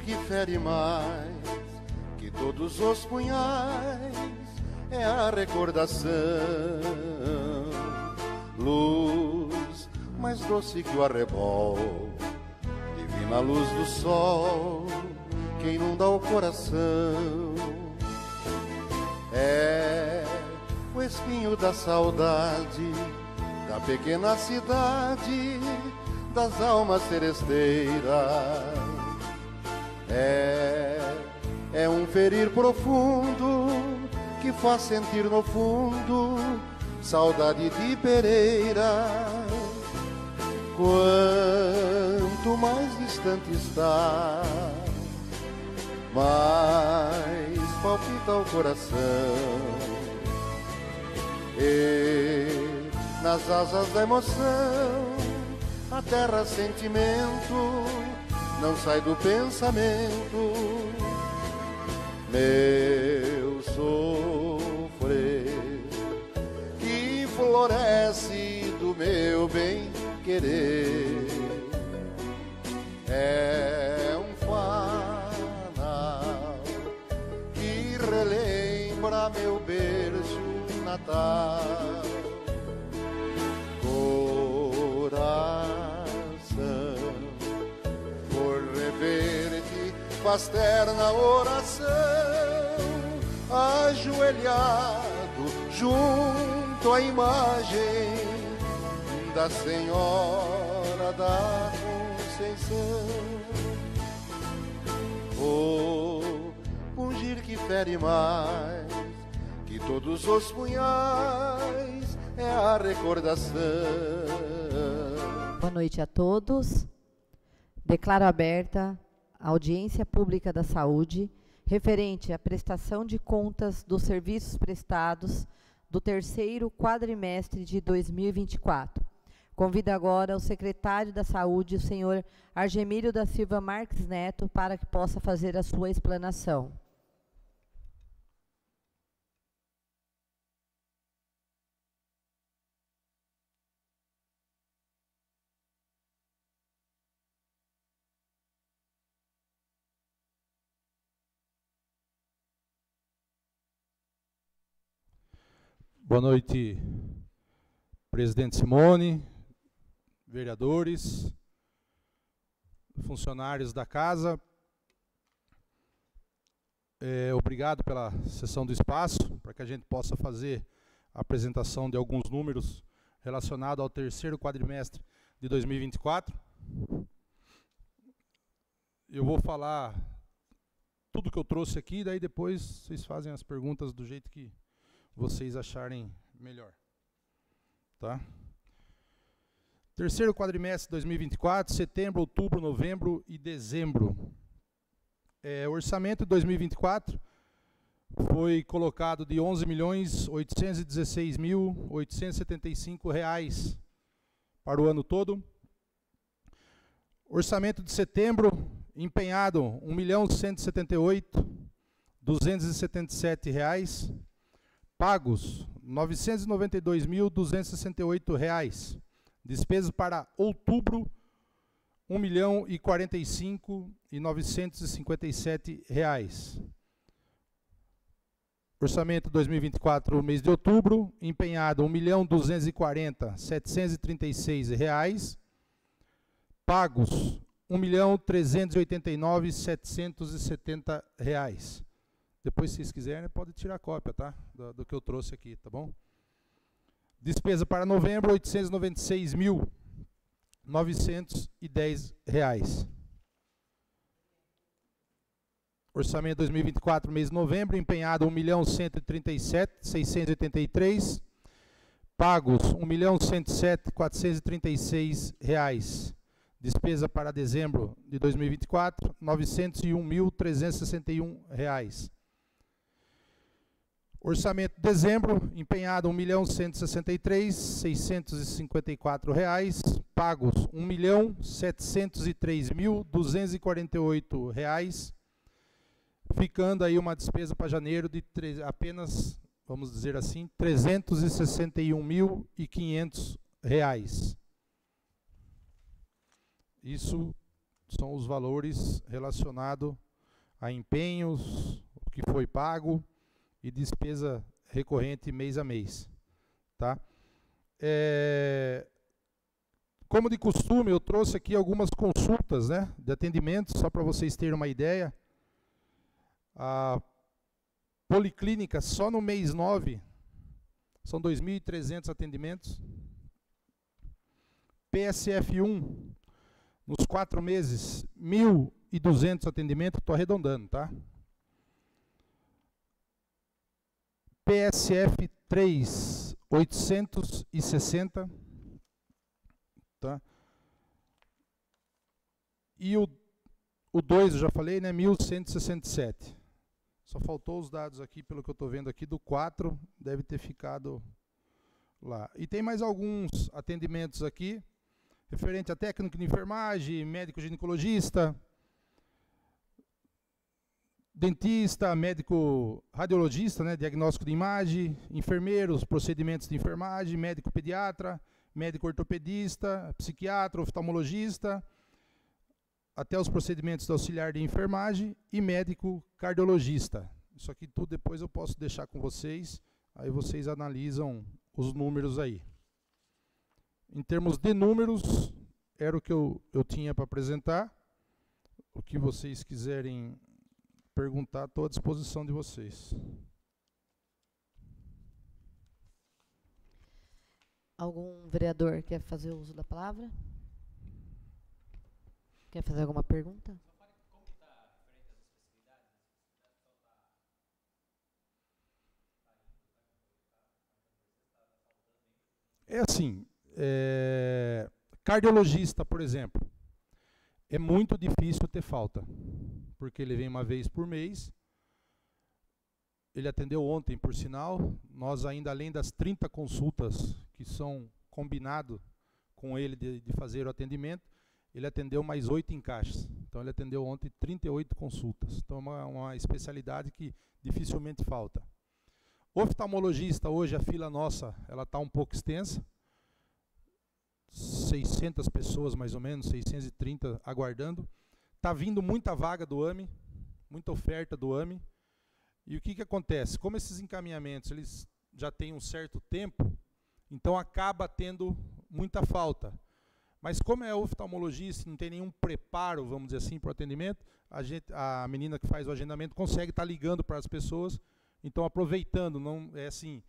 que fere mais que todos os punhais é a recordação, luz mais doce que o arrebol, divina luz do sol que inunda o coração. É o espinho da saudade da pequena cidade das almas seresteiras. É um ferir profundo que faz sentir no fundo saudade de Pereira. Quanto mais distante está, mais palpita o coração. E nas asas da emoção, a terra sentimento não sai do pensamento. Meu sofrer que floresce do meu bem querer é um fanal que relembra meu berço natal. Coração, por rever-te faz terna oração, ajoelhado junto à imagem da Senhora da Conceição. O pungir que fere mais que todos os punhais é a recordação. Boa noite a todos. Declaro aberta a audiência pública da saúde referente à prestação de contas dos serviços prestados do terceiro quadrimestre de 2024. Convido agora o secretário da Saúde, o senhor Argemílio da Silva Marques Neto, para que possa fazer a sua explanação. Boa noite, presidente Simone, vereadores, funcionários da casa. Obrigado pela cessão do espaço, para que a gente possa fazer a apresentação de alguns números relacionados ao terceiro quadrimestre de 2024. Eu vou falar tudo que eu trouxe aqui, daí depois vocês fazem as perguntas do jeito que vocês acharem melhor. Tá? Terceiro quadrimestre de 2024, setembro, outubro, novembro e dezembro. O orçamento de 2024 foi colocado de R$ 11.816.875 para o ano todo. Orçamento de setembro, empenhado R$ 1.178.277. Pagos, R$ 992.268. Despesas para outubro, R$ 1.045.957. Orçamento 2024, mês de outubro, empenhado R$ 1.240.736. Pagos, R$ 1.389.770. Depois, se vocês quiserem, pode tirar cópia, tá? Do que eu trouxe aqui, tá bom? Despesa para novembro, R$ 896.910. Orçamento 2024, mês de novembro, empenhado R$ 1.137.683. Pagos, R$ 1.107.436. Despesa para dezembro de 2024, R$ 901.361. Orçamento de dezembro, empenhado R$ 1.163.654. Pagos, R$ 1.703.248. Ficando aí uma despesa para janeiro de apenas, vamos dizer assim, R$ 361.500. Isso são os valores relacionados a empenhos, o que foi pago e despesa recorrente mês a mês. Tá? Como de costume, eu trouxe aqui algumas consultas, né, de atendimento, só para vocês terem uma ideia. A Policlínica, só no mês 9, são 2.300 atendimentos. PSF1, nos 4 meses, 1.200 atendimentos, estou arredondando, tá? PSF3, 860, tá? E o 2, eu já falei, né, 1.167. Só faltou os dados aqui, pelo que eu estou vendo aqui, do 4, deve ter ficado lá. E tem mais alguns atendimentos aqui, referente a técnico de enfermagem, médico ginecologista, dentista, médico radiologista, né, diagnóstico de imagem, enfermeiros, procedimentos de enfermagem, médico pediatra, médico ortopedista, psiquiatra, oftalmologista, até os procedimentos de auxiliar de enfermagem e médico cardiologista. Isso aqui tudo depois eu posso deixar com vocês, aí vocês analisam os números aí. Em termos de números, era o que eu tinha para apresentar. O que vocês quiserem perguntar, estou à disposição de vocês. Algum vereador quer fazer uso da palavra? Quer fazer alguma pergunta? É assim, cardiologista, por exemplo, é muito difícil ter falta, porque ele vem uma vez por mês. Ele atendeu ontem, por sinal. Nós ainda, além das 30 consultas que são combinado com ele de fazer o atendimento, ele atendeu mais 8 encaixes. Então ele atendeu ontem 38 consultas. Então é uma especialidade que dificilmente falta. Oftalmologista, hoje a fila nossa, ela está um pouco extensa. 600 pessoas mais ou menos, 630 aguardando. Está vindo muita vaga do AME, muita oferta do AME. E o que acontece? Como esses encaminhamentos eles já têm um certo tempo, então acaba tendo muita falta. Mas como é oftalmologista, não tem nenhum preparo, vamos dizer assim, para o atendimento, a menina que faz o agendamento consegue estar ligando para as pessoas. Então, aproveitando, não é assim,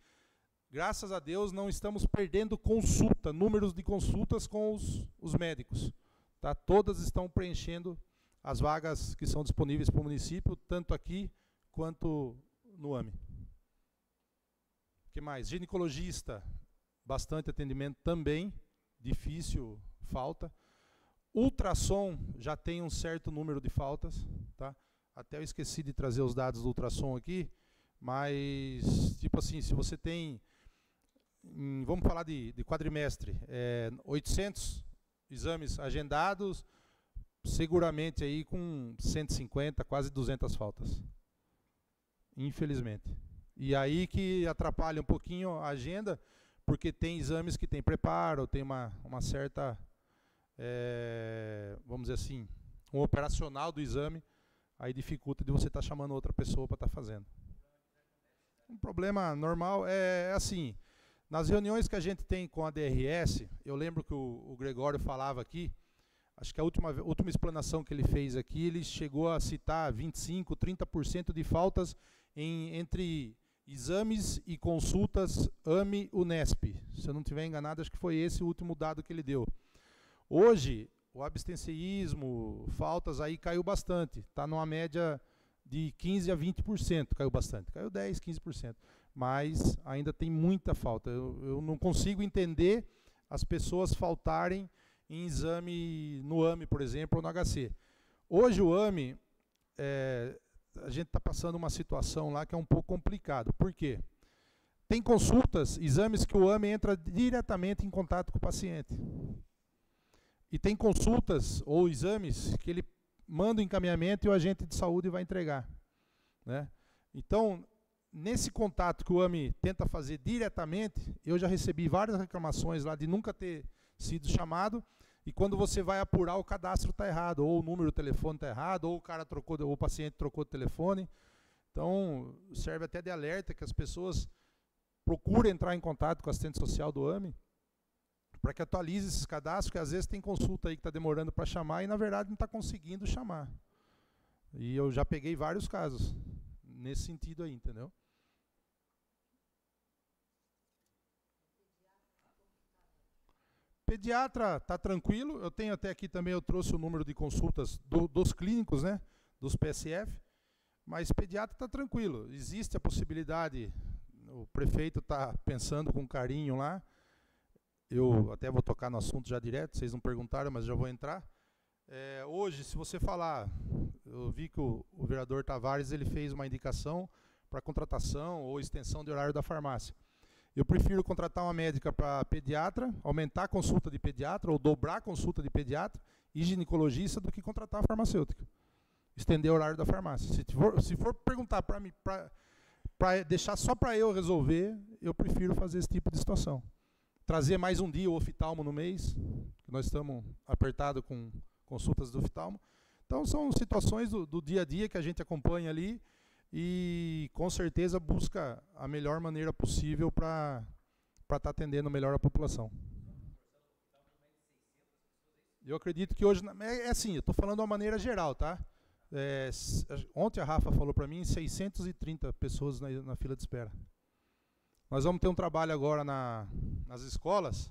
graças a Deus não estamos perdendo consulta, números de consultas com os médicos. Tá? Todas estão preenchendo as vagas que são disponíveis para o município, tanto aqui quanto no AME. O que mais? Ginecologista, bastante atendimento também, difícil, falta. Ultrassom já tem um certo número de faltas. Tá? Até eu esqueci de trazer os dados do ultrassom aqui, mas, tipo assim, se você tem, vamos falar de quadrimestre, 800 exames agendados, seguramente aí com 150, quase 200 faltas. Infelizmente. E aí que atrapalha um pouquinho a agenda, porque tem exames que tem preparo, tem uma certa, vamos dizer assim, um operacional do exame, aí dificulta de você estar chamando outra pessoa para estar fazendo. Um problema normal é assim, nas reuniões que a gente tem com a DRS, eu lembro que o Gregório falava aqui, acho que a última explanação que ele fez aqui, ele chegou a citar 25%, 30% de faltas entre exames e consultas AME-UNESP. Se eu não estiver enganado, acho que foi esse o último dado que ele deu. Hoje, o abstencionismo, faltas aí caiu bastante, está numa média de 15% a 20%, caiu bastante, caiu 10%, 15%, mas ainda tem muita falta. Eu não consigo entender as pessoas faltarem em exame no AME, por exemplo, ou no HC. Hoje o AME, a gente está passando uma situação lá que é um pouco complicado. Por quê? Tem consultas, exames que o AME entra diretamente em contato com o paciente. E tem consultas ou exames que ele manda o encaminhamento e o agente de saúde vai entregar. Né? Então, nesse contato que o AME tenta fazer diretamente, eu já recebi várias reclamações lá de nunca ter sido chamado, E quando você vai apurar, o cadastro está errado, ou o número do telefone está errado, ou ou o paciente trocou de telefone. Então, serve até de alerta que as pessoas procurem entrar em contato com o assistente social do AME, para que atualize esses cadastros, porque às vezes tem consulta aí que está demorando para chamar e, na verdade, não está conseguindo chamar. E eu já peguei vários casos nesse sentido aí, entendeu? Pediatra está tranquilo, eu tenho até aqui também, eu trouxe o número de consultas dos clínicos, né, dos PSF, mas pediatra está tranquilo. Existe a possibilidade, o prefeito está pensando com carinho lá, eu até vou tocar no assunto já direto, vocês não perguntaram, mas já vou entrar. Hoje, se você falar, eu vi que o vereador Tavares ele fez uma indicação para contratação ou extensão de horário da farmácia. Eu prefiro contratar uma médica para pediatra, aumentar a consulta de pediatra ou dobrar a consulta de pediatra e ginecologista do que contratar a farmacêutica. Estender o horário da farmácia. Se for perguntar para mim, para deixar só para eu resolver, eu prefiro fazer esse tipo de situação. Trazer mais um dia o oftalmo no mês, que nós estamos apertados com consultas do oftalmo. Então são situações do dia a dia que a gente acompanha ali e com certeza busca a melhor maneira possível para estar atendendo melhor a população. Eu acredito que hoje, assim, eu estou falando de uma maneira geral, tá? Ontem a Rafa falou para mim 630 pessoas na fila de espera. Nós vamos ter um trabalho agora nas escolas,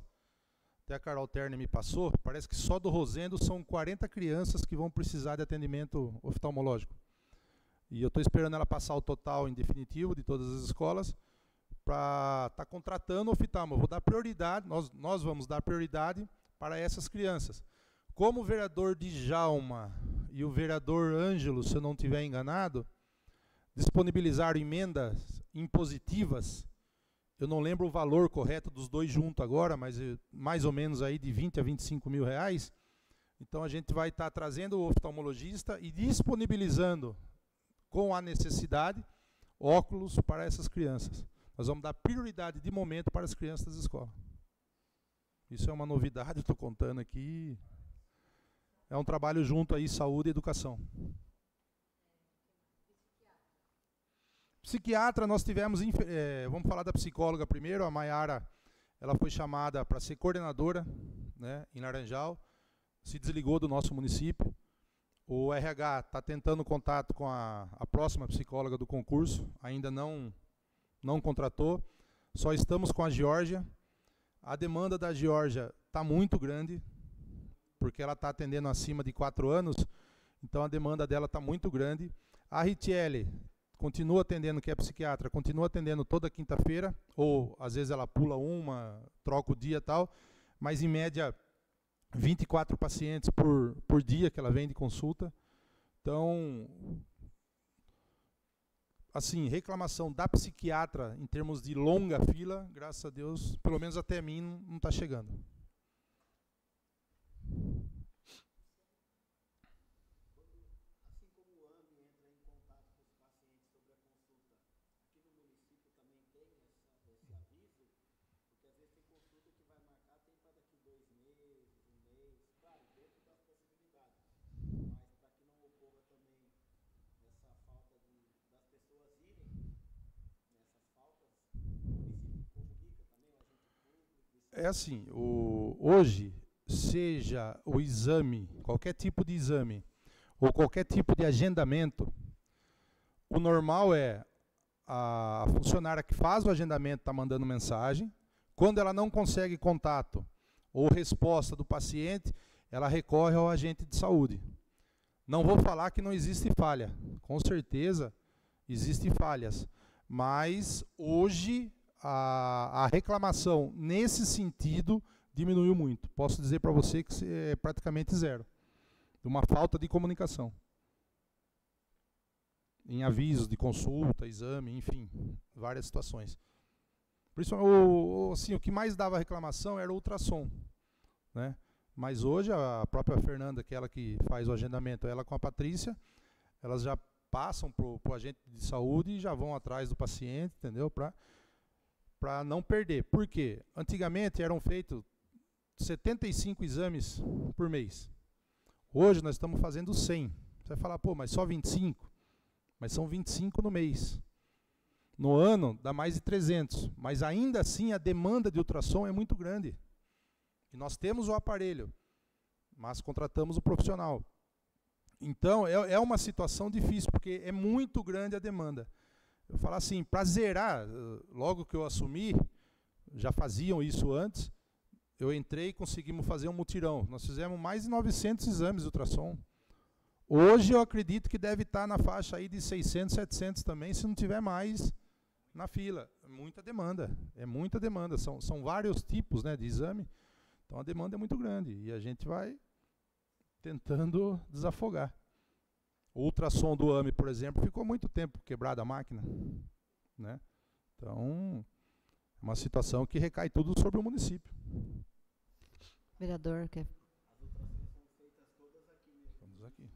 até a Carol Terni me passou, parece que só do Rosendo são 40 crianças que vão precisar de atendimento oftalmológico. E eu estou esperando ela passar o total em definitivo de todas as escolas para estar contratando oftalmo. Eu vou dar prioridade, nós vamos dar prioridade para essas crianças. Como o vereador Djalma e o vereador Ângelo, se eu não estiver enganado, disponibilizaram emendas impositivas, eu não lembro o valor correto dos dois juntos agora, mas mais ou menos aí de 20 a 25 mil reais. Então a gente vai estar trazendo o oftalmologista e disponibilizando, com a necessidade, óculos para essas crianças. Nós vamos dar prioridade de momento para as crianças da escola. Isso é uma novidade, estou contando aqui. É um trabalho junto aí, saúde e educação. Psiquiatra, nós tivemos, vamos falar da psicóloga primeiro, a Maiara, ela foi chamada para ser coordenadora, né, em Laranjal, se desligou do nosso município. O RH está tentando contato com a próxima psicóloga do concurso, ainda não contratou, só estamos com a Geórgia. A demanda da Geórgia está muito grande, porque ela está atendendo acima de 4 anos, então a demanda dela está muito grande. A Ritiele continua atendendo, que é psiquiatra, continua atendendo toda quinta-feira, ou às vezes ela pula uma, troca o dia e tal, mas em média 24 pacientes por dia que ela vem de consulta. Então, assim, reclamação da psiquiatra em termos de longa fila, graças a Deus, pelo menos até mim, não está chegando. É assim, hoje, seja o exame, qualquer tipo de exame, ou qualquer tipo de agendamento, o normal é a funcionária que faz o agendamento está mandando mensagem. Quando ela não consegue contato ou resposta do paciente, ela recorre ao agente de saúde. Não vou falar que não existe falha, com certeza existem falhas, mas hoje a reclamação nesse sentido diminuiu muito. Posso dizer para você que é praticamente zero. Uma falta de comunicação. Em avisos de consulta, exame, enfim, várias situações. Por isso, assim, o que mais dava reclamação era o ultrassom, né? Mas hoje a própria Fernanda, que é ela que faz o agendamento, ela com a Patrícia, elas já passam para o agente de saúde e já vão atrás do paciente, entendeu? Para não perder. Por quê? Antigamente eram feitos 75 exames por mês. Hoje nós estamos fazendo 100. Você vai falar, pô, mas só 25? Mas são 25 no mês. No ano dá mais de 300. Mas ainda assim a demanda de ultrassom é muito grande. E nós temos o aparelho, mas contratamos o profissional. Então é uma situação difícil, porque é muito grande a demanda. Eu falo assim, para zerar, logo que eu assumi, já faziam isso antes, eu entrei e conseguimos fazer um mutirão. Nós fizemos mais de 900 exames de ultrassom. Hoje eu acredito que deve estar na faixa aí de 600, 700 também, se não tiver mais na fila. Muita demanda, é muita demanda. São vários tipos, né, de exame, então a demanda é muito grande e a gente vai tentando desafogar. O ultrassom do AME, por exemplo, ficou muito tempo quebrada a máquina, né? Então, é uma situação que recai tudo sobre o município. Vereador, quer... As ultrassons são feitas todas aqui mesmo. Todas aqui.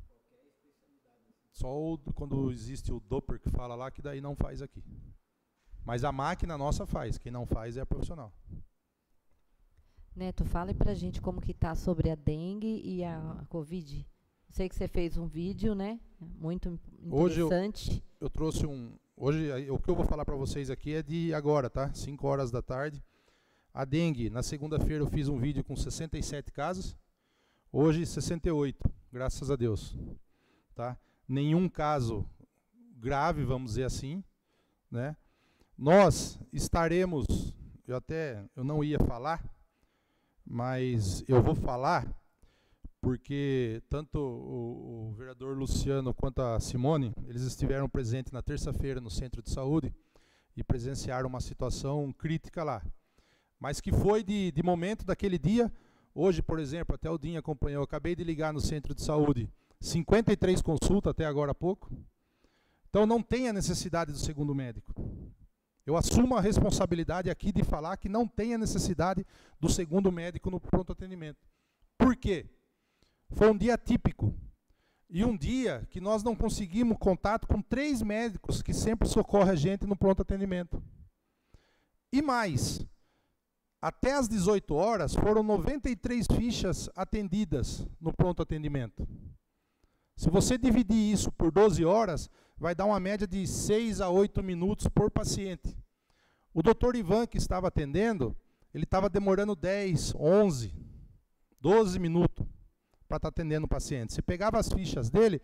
Qualquer especialidade. Só quando existe o Doppler que fala lá, que daí não faz aqui. Mas a máquina nossa faz, quem não faz é a profissional. Neto, fale pra gente como que tá sobre a dengue e a Covid. Sei que você fez um vídeo, né? Muito interessante. Hoje eu trouxe um... Hoje, o que eu vou falar para vocês aqui é de agora, tá? 5 horas da tarde. A dengue, na segunda-feira eu fiz um vídeo com 67 casos. Hoje, 68, graças a Deus. Tá? Nenhum caso grave, vamos dizer assim, né? Nós estaremos... Eu não ia falar, mas eu vou falar... porque tanto o vereador Luciano quanto a Simone, eles estiveram presentes na terça-feira no Centro de Saúde e presenciaram uma situação crítica lá. Mas que foi de momento daquele dia. Hoje, por exemplo, até o Dinho acompanhou, eu acabei de ligar no Centro de Saúde, 53 consultas até agora há pouco. Então não tem a necessidade do segundo médico. Eu assumo a responsabilidade aqui de falar que não tem a necessidade do segundo médico no pronto atendimento. Por quê? Foi um dia típico. E um dia que nós não conseguimos contato com 3 médicos que sempre socorrem a gente no pronto atendimento. E mais, até às 18 horas foram 93 fichas atendidas no pronto atendimento. Se você dividir isso por 12 horas, vai dar uma média de 6 a 8 minutos por paciente. O doutor Ivan, que estava atendendo, ele estava demorando 10, 11, 12 minutos para estar atendendo o paciente. Você pegava as fichas dele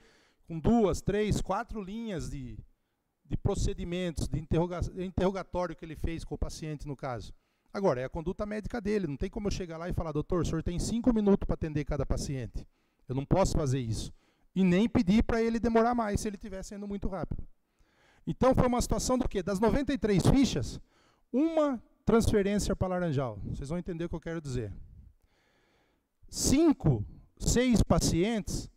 com 2, 3, 4 linhas de procedimentos, de interrogatório que ele fez com o paciente, no caso. Agora, é a conduta médica dele, não tem como eu chegar lá e falar, doutor, o senhor tem 5 minutos para atender cada paciente. Eu não posso fazer isso. E nem pedir para ele demorar mais, se ele estiver sendo muito rápido. Então, foi uma situação do quê? Das 93 fichas, uma transferência para Laranjal. Vocês vão entender o que eu quero dizer. 6 pacientes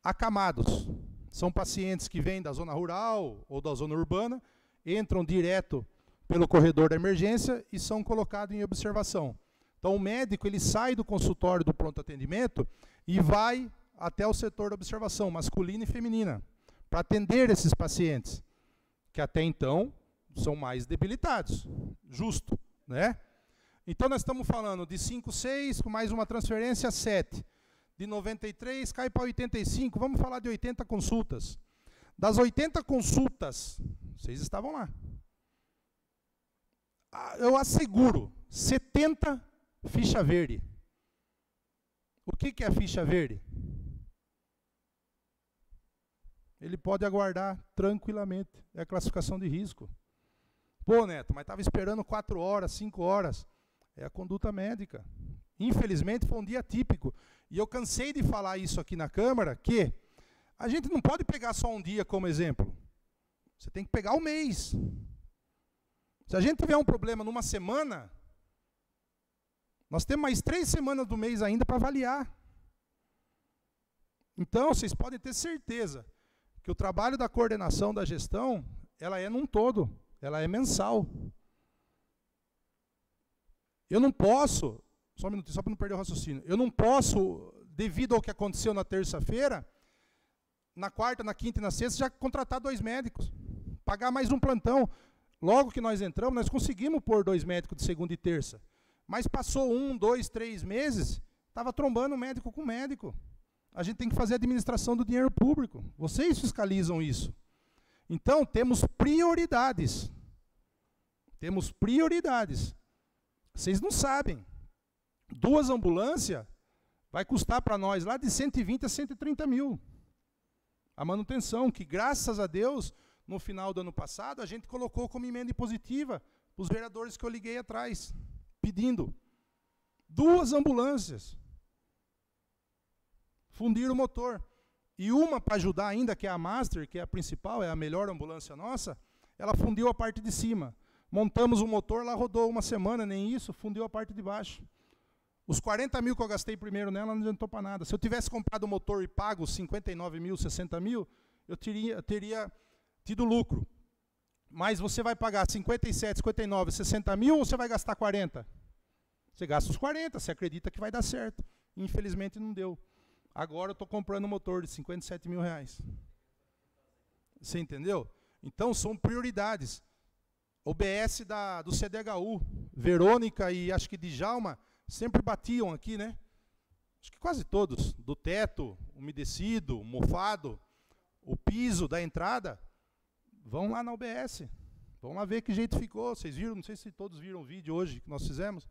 acamados. São pacientes que vêm da zona rural ou da zona urbana, entram direto pelo corredor da emergência e são colocados em observação. Então o médico ele sai do consultório do pronto atendimento e vai até o setor da observação, masculina e feminina, para atender esses pacientes, que até então são mais debilitados. Justo, né? Então nós estamos falando de 5, 6, com mais uma transferência, 7. De 93 cai para 85, vamos falar de 80 consultas. Das 80 consultas, vocês estavam lá. Eu asseguro, 70 ficha verde. O que é a ficha verde? Ele pode aguardar tranquilamente, é a classificação de risco. Pô, Neto, mas estava esperando 4 horas, 5 horas. É a conduta médica. Infelizmente foi um dia típico. E eu cansei de falar isso aqui na Câmara, que a gente não pode pegar só um dia como exemplo. Você tem que pegar o mês. Se a gente tiver um problema numa semana, nós temos mais 3 semanas do mês ainda para avaliar. Então, vocês podem ter certeza que o trabalho da coordenação da gestão, ela é num todo, ela é mensal. Eu não posso, só um minutinho, só para não perder o raciocínio, eu não posso, devido ao que aconteceu na terça-feira, na quarta, na quinta e na sexta, já contratar 2 médicos, pagar mais um plantão. Logo que nós entramos, nós conseguimos pôr 2 médicos de segunda e terça. Mas passou 1, 2, 3 meses, estava trombando médico com médico. A gente tem que fazer a administração do dinheiro público. Vocês fiscalizam isso. Então, temos prioridades. Temos prioridades. Vocês não sabem. 2 ambulâncias vai custar para nós lá de 120 a 130 mil. A manutenção, que graças a Deus, no final do ano passado, a gente colocou como emenda impositiva para os vereadores que eu liguei atrás, pedindo. 2 ambulâncias. Fundir o motor. E uma para ajudar ainda, que é a Master, que é a principal, é a melhor ambulância nossa, ela fundiu a parte de cima. Montamos o motor, lá rodou uma semana, nem isso, fundiu a parte de baixo. Os 40 mil que eu gastei primeiro nela não adiantou para nada. Se eu tivesse comprado o motor e pago 59 mil, 60 mil, eu teria tido lucro. Mas você vai pagar 57, 59, 60 mil ou você vai gastar 40? Você gasta os 40, você acredita que vai dar certo. Infelizmente não deu. Agora eu estou comprando um motor de 57 mil reais. Você entendeu? Então são prioridades. OBS do CDHU, Verônica e acho que Djalma, sempre batiam aqui, né? Acho que quase todos. Do teto, umedecido, mofado, o piso da entrada. Vão lá na OBS. Vão lá ver que jeito ficou. Vocês viram? Não sei se todos viram o vídeo hoje que nós fizemos.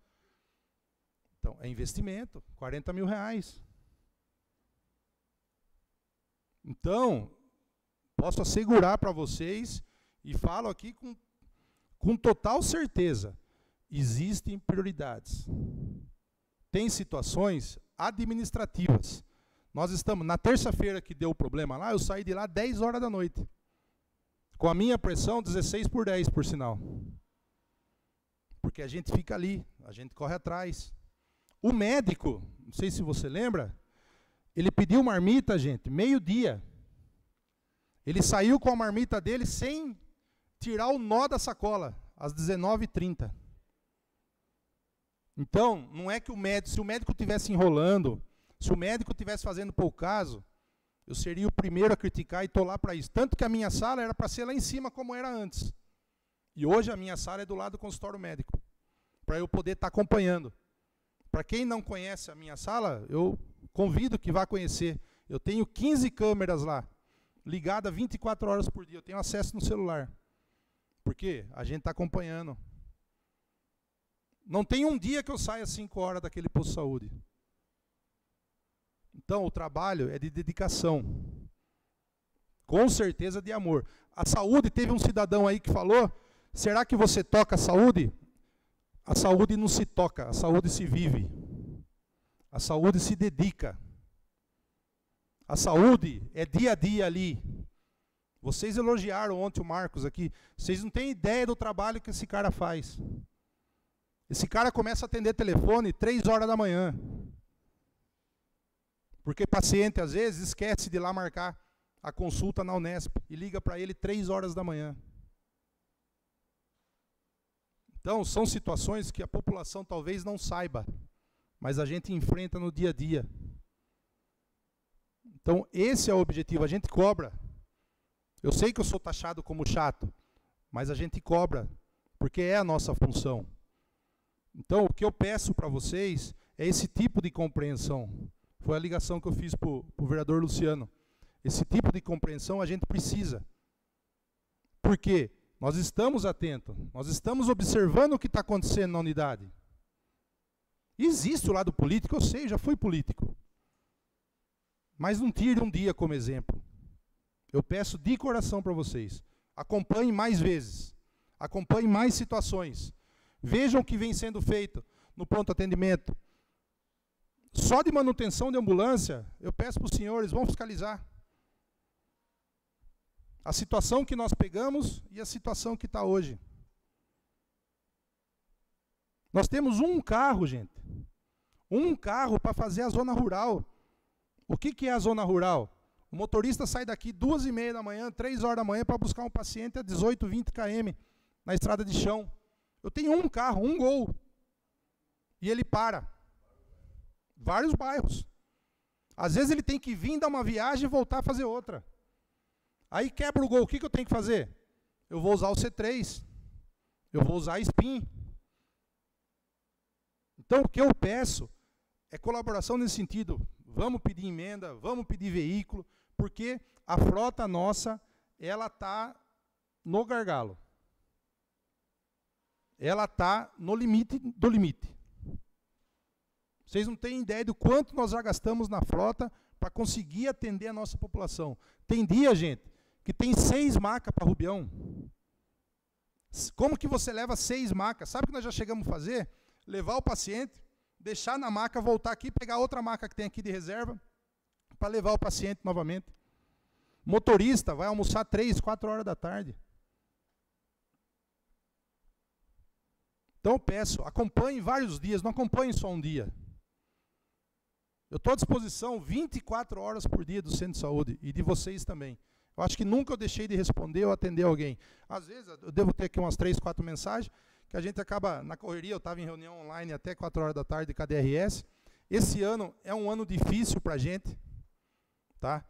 Então, é investimento. 40 mil reais. Então, posso assegurar para vocês, e falo aqui com total certeza, existem prioridades. Tem situações administrativas. Nós estamos, na terça-feira que deu o problema lá, eu saí de lá 10 horas da noite. Com a minha pressão, 16/10, por sinal. Porque a gente fica ali, a gente corre atrás. O médico, não sei se você lembra, ele pediu marmita, gente, meio-dia. Ele saiu com a marmita dele sem tirar o nó da sacola, às 19h30. Então, não é que se o médico estivesse enrolando, se o médico estivesse fazendo pouco caso, eu seria o primeiro a criticar e estou lá para isso. Tanto que a minha sala era para ser lá em cima, como era antes. E hoje a minha sala é do lado do consultório médico, para eu poder estar acompanhando. Para quem não conhece a minha sala, eu convido que vá conhecer. Eu tenho 15 câmeras lá, ligadas 24 horas por dia. Eu tenho acesso no celular. Porque a gente está acompanhando. Não tem um dia que eu saia às 5 horas daquele posto de saúde. Então, o trabalho é de dedicação. Com certeza de amor. A saúde, teve um cidadão aí que falou, será que você toca a saúde? A saúde não se toca, a saúde se vive. A saúde se dedica. A saúde é dia a dia ali. Vocês elogiaram ontem o Marcos aqui. Vocês não têm ideia do trabalho que esse cara faz. Esse cara começa a atender telefone 3 horas da manhã. Porque paciente, às vezes, esquece de ir lá marcar a consulta na Unesp e liga para ele 3 horas da manhã. Então, são situações que a população talvez não saiba, mas a gente enfrenta no dia a dia. Então, esse é o objetivo, a gente cobra. Eu sei que eu sou taxado como chato, mas a gente cobra, porque é a nossa função. Então, o que eu peço para vocês é esse tipo de compreensão. Foi a ligação que eu fiz para o vereador Luciano. Esse tipo de compreensão a gente precisa. Por quê? Nós estamos atentos, nós estamos observando o que está acontecendo na unidade. Existe o lado político, eu sei, já fui político. Mas não tire um dia como exemplo. Eu peço de coração para vocês, acompanhem mais vezes, acompanhem mais situações. Vejam o que vem sendo feito no pronto atendimento. Só de manutenção de ambulância, eu peço para os senhores, vão fiscalizar. A situação que nós pegamos e a situação que está hoje. Nós temos um carro, gente. Um carro para fazer a zona rural. O que é a zona rural? O motorista sai daqui 2h30 da manhã, 3 horas da manhã, para buscar um paciente a 18, 20 km na estrada de chão. Eu tenho um carro, um Gol. E ele para. Vários bairros. Às vezes ele tem que vir, dar uma viagem e voltar a fazer outra. Aí quebra o Gol, o que eu tenho que fazer? Eu vou usar o C3. Eu vou usar a Spin. Então, o que eu peço é colaboração nesse sentido. Vamos pedir emenda, vamos pedir veículo, porque a frota nossa, ela está no gargalo. Ela está no limite do limite. Vocês não têm ideia do quanto nós já gastamos na frota para conseguir atender a nossa população. Tem dia, gente, que tem 6 macas para Rubião. Como que você leva 6 macas? Sabe o que nós já chegamos a fazer? Levar o paciente, deixar na maca, voltar aqui, pegar outra maca que tem aqui de reserva, para levar o paciente novamente. Motorista vai almoçar 3, 4 horas da tarde. Então eu peço, acompanhe vários dias, não acompanhe só um dia. Eu estou à disposição 24 horas por dia do Centro de Saúde e de vocês também. Eu acho que nunca eu deixei de responder ou atender alguém. Às vezes, eu devo ter aqui umas 3, 4 mensagens, que a gente acaba na correria. Eu estava em reunião online até 4 horas da tarde com a DRS. Esse ano é um ano difícil para a gente. Tá?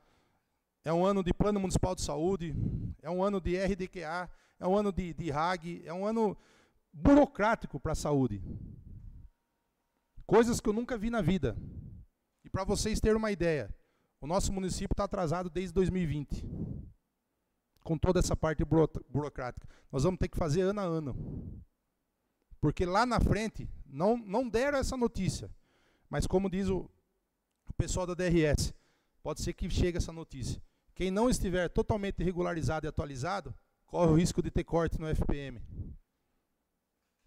É um ano de Plano Municipal de Saúde, é um ano de RDQA, é um ano de RAG, é um ano burocrático para a saúde. Coisas que eu nunca vi na vida. E para vocês terem uma ideia, o nosso município está atrasado desde 2020. Com toda essa parte burocrática. Nós vamos ter que fazer ano a ano. Porque lá na frente, não deram essa notícia. Mas como diz o pessoal da DRS, pode ser que chegue essa notícia. Quem não estiver totalmente regularizado e atualizado, corre o risco de ter corte no FPM.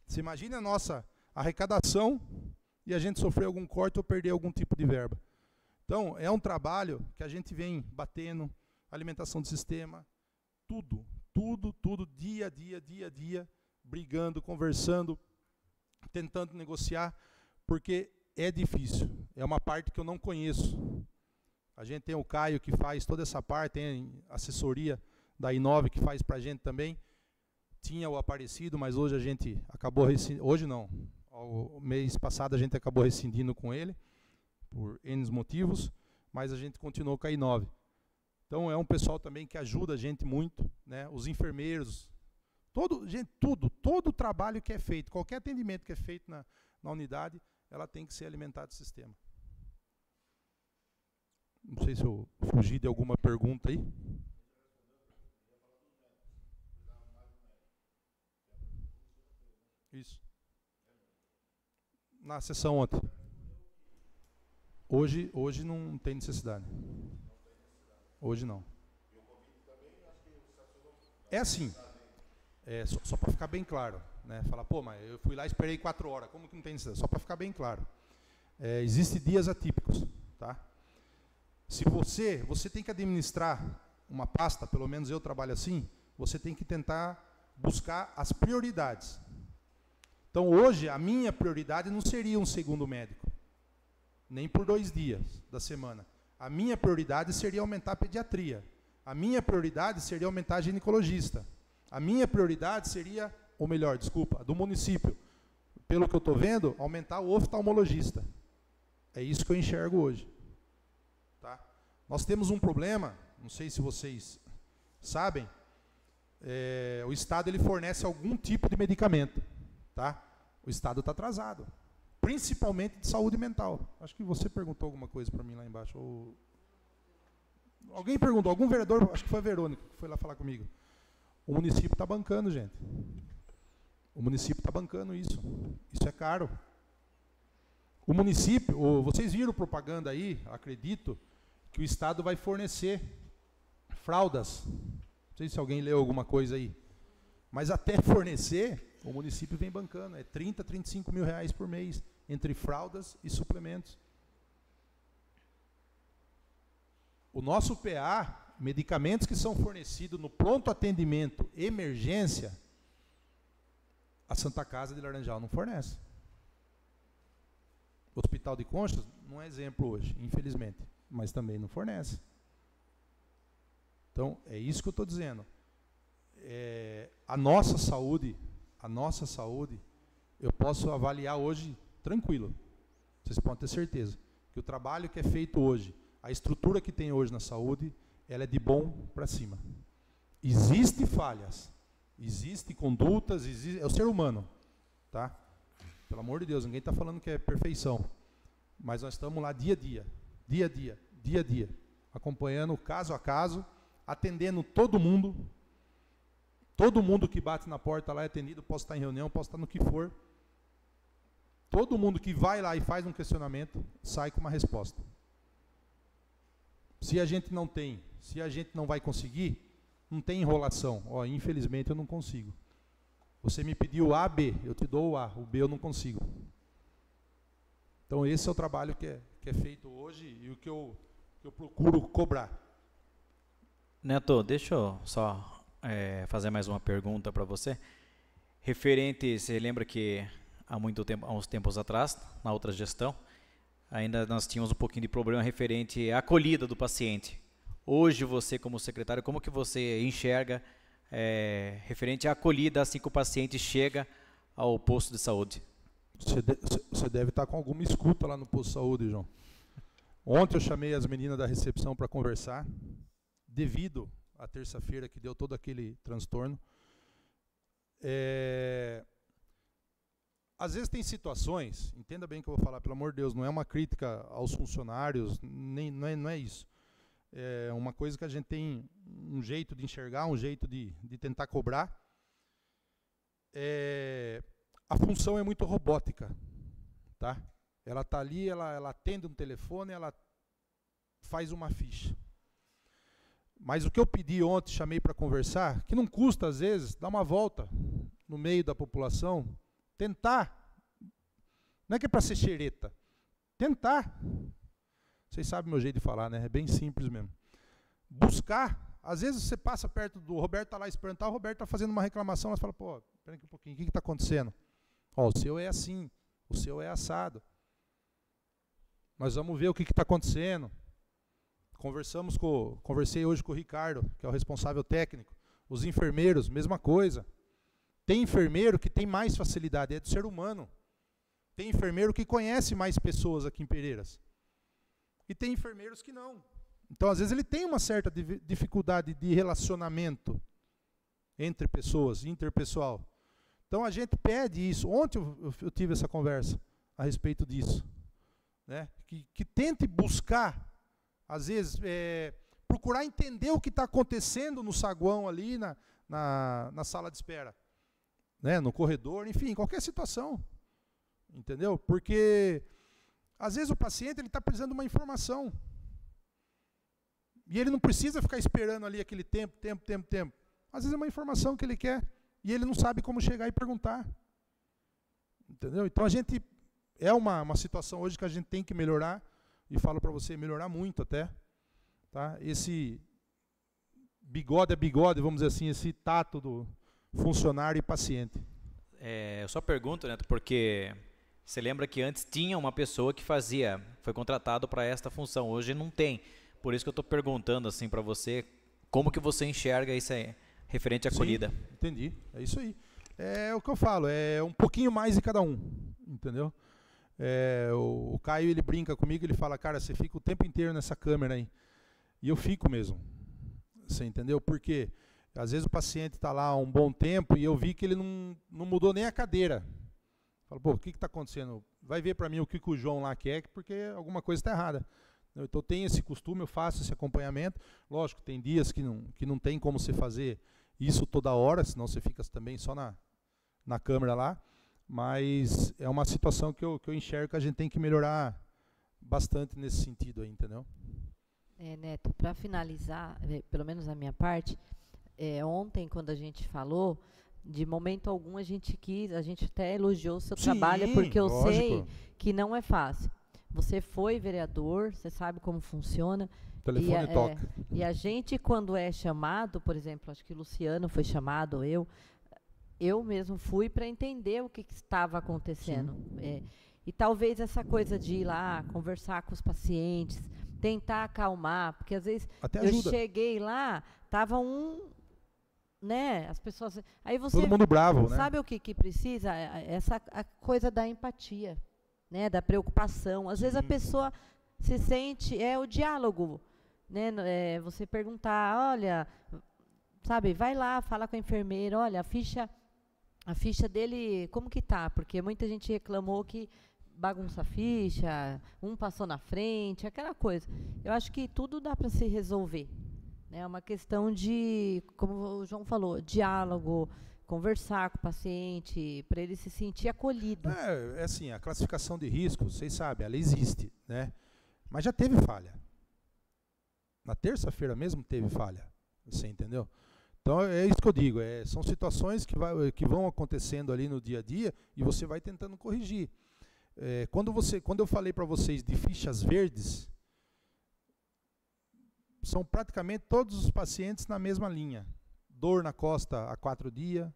Você imagina a nossa arrecadação e a gente sofrer algum corte ou perder algum tipo de verba. Então, é um trabalho que a gente vem batendo, alimentação do sistema, tudo, dia a dia, brigando, conversando, tentando negociar, porque é difícil. É uma parte que eu não conheço. A gente tem o Caio que faz toda essa parte, tem a assessoria da Inove que faz para a gente também. Tinha o Aparecido, mas hoje a gente acabou rescindindo. Hoje não. O mês passado a gente acabou rescindindo com ele, por N motivos, mas a gente continuou com a Inove. Então é um pessoal também que ajuda a gente muito, né? Os enfermeiros, todo o trabalho que é feito, qualquer atendimento que é feito na unidade, ela tem que ser alimentada do sistema. Não sei se eu fugi de alguma pergunta aí. Isso. Na sessão ontem. Hoje não tem necessidade. Hoje não. É assim, só para ficar bem claro, né? Falar, pô, mas eu fui lá e esperei 4 horas, como que não tem necessidade? Só para ficar bem claro. Existem dias atípicos, tá? Se você tem que administrar uma pasta, pelo menos eu trabalho assim, você tem que tentar buscar as prioridades. Então, hoje, a minha prioridade não seria um segundo médico, nem por 2 dias da semana. A minha prioridade seria aumentar a pediatria. A minha prioridade seria aumentar a ginecologista. A minha prioridade seria, ou melhor, desculpa, a do município, pelo que eu estou vendo, aumentar o oftalmologista. É isso que eu enxergo hoje. Tá? Nós temos um problema, não sei se vocês sabem, o Estado ele fornece algum tipo de medicamento. Tá? O Estado está atrasado, principalmente de saúde mental. Acho que você perguntou alguma coisa para mim lá embaixo. Ou alguém perguntou, algum vereador, acho que foi a Verônica, que foi lá falar comigo. O município está bancando, gente. O município está bancando isso. Isso é caro. O município, vocês viram propaganda aí, acredito, que o Estado vai fornecer fraldas. Não sei se alguém leu alguma coisa aí. Mas até fornecer, o município vem bancando. É 30, 35 mil reais por mês, entre fraldas e suplementos. O nosso PA, medicamentos que são fornecidos no pronto atendimento, emergência, a Santa Casa de Laranjal não fornece. O Hospital de Conchas não é exemplo hoje, infelizmente, mas também não fornece. Então, é isso que eu estou dizendo. A nossa saúde, eu posso avaliar hoje tranquilo. Vocês podem ter certeza que o trabalho que é feito hoje, a estrutura que tem hoje na saúde, ela é de bom para cima. Existem falhas, existem condutas, é o ser humano, tá? Pelo amor de Deus, ninguém está falando que é perfeição. Mas nós estamos lá dia a dia, acompanhando caso a caso, atendendo todo mundo. Todo mundo que bate na porta lá é atendido, posso estar em reunião, posso estar no que for. Todo mundo que vai lá e faz um questionamento, sai com uma resposta. Se a gente não tem, se a gente não vai conseguir, não tem enrolação. Ó, infelizmente eu não consigo. Você me pediu o A, B, eu te dou o B eu não consigo. Então esse é o trabalho que é feito hoje e o que eu procuro cobrar. Neto, deixa eu só fazer mais uma pergunta para você. Referente, você lembra que há uns tempos atrás, na outra gestão, ainda nós tínhamos um pouquinho de problema referente à acolhida do paciente. Hoje você, como secretário, como que você enxerga referente à acolhida assim que o paciente chega ao posto de saúde? Você deve estar com alguma escuta lá no posto de saúde, João. Ontem eu chamei as meninas da recepção para conversar, devido à terça-feira que deu todo aquele transtorno. Às vezes tem situações, entenda bem o que eu vou falar, pelo amor de Deus, não é uma crítica aos funcionários, não é isso. É uma coisa que a gente tem um jeito de enxergar, um jeito de tentar cobrar. A função é muito robótica, tá? Ela está ali, ela atende um telefone, ela faz uma ficha. Mas o que eu pedi ontem, chamei para conversar, que não custa às vezes, dar uma volta no meio da população, tentar, não é que é para ser xereta, tentar. Vocês sabem o meu jeito de falar, né? É bem simples mesmo. Buscar, às vezes você passa perto do Roberto, está lá esperando, o Roberto está fazendo uma reclamação, mas fala, pô, espera aqui um pouquinho, o que está acontecendo? Ó, o seu é assim, o seu é assado. Nós vamos ver o que está acontecendo. Conversei hoje com o Ricardo, que é o responsável técnico. Os enfermeiros, mesma coisa. Tem enfermeiro que tem mais facilidade, é do ser humano. Tem enfermeiro que conhece mais pessoas aqui em Pereiras. E tem enfermeiros que não. Então, às vezes, ele tem uma certa dificuldade de relacionamento entre pessoas, interpessoal. Então, a gente pede isso. Ontem eu tive essa conversa a respeito disso. Né? Que tente buscar, às vezes, procurar entender o que está acontecendo no saguão ali, na sala de espera. Né? No corredor, enfim, qualquer situação. Entendeu? Porque, às vezes, o paciente está precisando de uma informação. E ele não precisa ficar esperando ali aquele tempo. Às vezes é uma informação que ele quer e ele não sabe como chegar e perguntar. Entendeu? Então a gente é uma situação hoje que a gente tem que melhorar, e falo para você, melhorar muito até. Tá? Esse bigode a bigode, vamos dizer assim, esse tato do funcionário e paciente. Eu só pergunto, Neto, porque você lembra que antes tinha uma pessoa que foi contratado para esta função, hoje não tem. Por isso que eu estou perguntando assim para você, como que você enxerga isso aí, referente à acolhida? Sim, entendi, é isso aí. É o que eu falo, é um pouquinho mais de cada um, entendeu? O Caio, ele brinca comigo, ele fala, cara, você fica o tempo inteiro nessa câmera aí. E eu fico mesmo, você entendeu? Porque às vezes o paciente está lá há um bom tempo e eu vi que ele não mudou nem a cadeira. Falo, pô, o que está acontecendo? Vai ver para mim o que o João lá quer, porque alguma coisa está errada. Então eu tenho esse costume, eu faço esse acompanhamento. Lógico, tem dias que não tem como você fazer isso toda hora, senão você fica também só na câmera lá. Mas é uma situação que eu enxergo que a gente tem que melhorar bastante nesse sentido aí, entendeu? Neto, para finalizar, pelo menos a minha parte, ontem, quando a gente falou, de momento algum a gente até elogiou o seu trabalho, porque eu sei que não é fácil. Você foi vereador, você sabe como funciona. O telefone toca. E a gente, quando é chamado, por exemplo, acho que o Luciano foi chamado, eu mesmo fui para entender o que estava acontecendo. E talvez essa coisa de ir lá, conversar com os pacientes, tentar acalmar, porque às vezes eu cheguei lá, estava né, as pessoas... Aí você todo mundo bravo, né? Sabe o que precisa? A coisa da empatia. Né, da preocupação. Às vezes a pessoa se sente, o diálogo, né, você perguntar, olha, sabe, vai lá, fala com a enfermeira, olha, a ficha A ficha dele, como que tá? Porque muita gente reclamou que bagunça a ficha, um passou na frente, aquela coisa. Eu acho que tudo dá para se resolver. É uma questão de, como o João falou, diálogo, conversar com o paciente, para ele se sentir acolhido. É assim, a classificação de risco, vocês sabem, ela existe, né? Mas já teve falha. Na terça-feira mesmo teve falha, você entendeu? Então é isso que eu digo, são situações que vão acontecendo ali no dia a dia e você vai tentando corrigir. Quando eu falei para vocês de fichas verdes, são praticamente todos os pacientes na mesma linha. Dor na costa há 4 dias,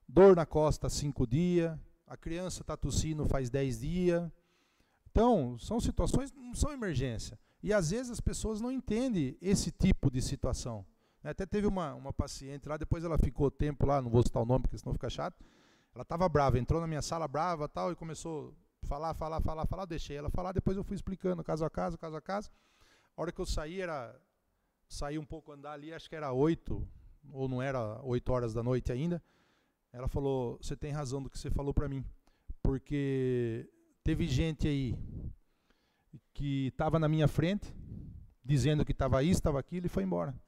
dor na costa há 5 dias, a criança está tossindo faz 10 dias. Então, são situações, não são emergência. E às vezes as pessoas não entendem esse tipo de situação. Até teve uma paciente lá, depois ela ficou tempo lá, não vou citar o nome porque senão fica chato. Ela estava brava, entrou na minha sala brava tal, e começou a falar, deixei ela falar, depois eu fui explicando caso a caso. A hora que eu saí um pouco andar ali, acho que era 8, ou não era 8 horas da noite ainda. Ela falou, você tem razão do que você falou para mim, porque teve gente aí que estava na minha frente, dizendo que estava isso, estava aquilo, e foi embora.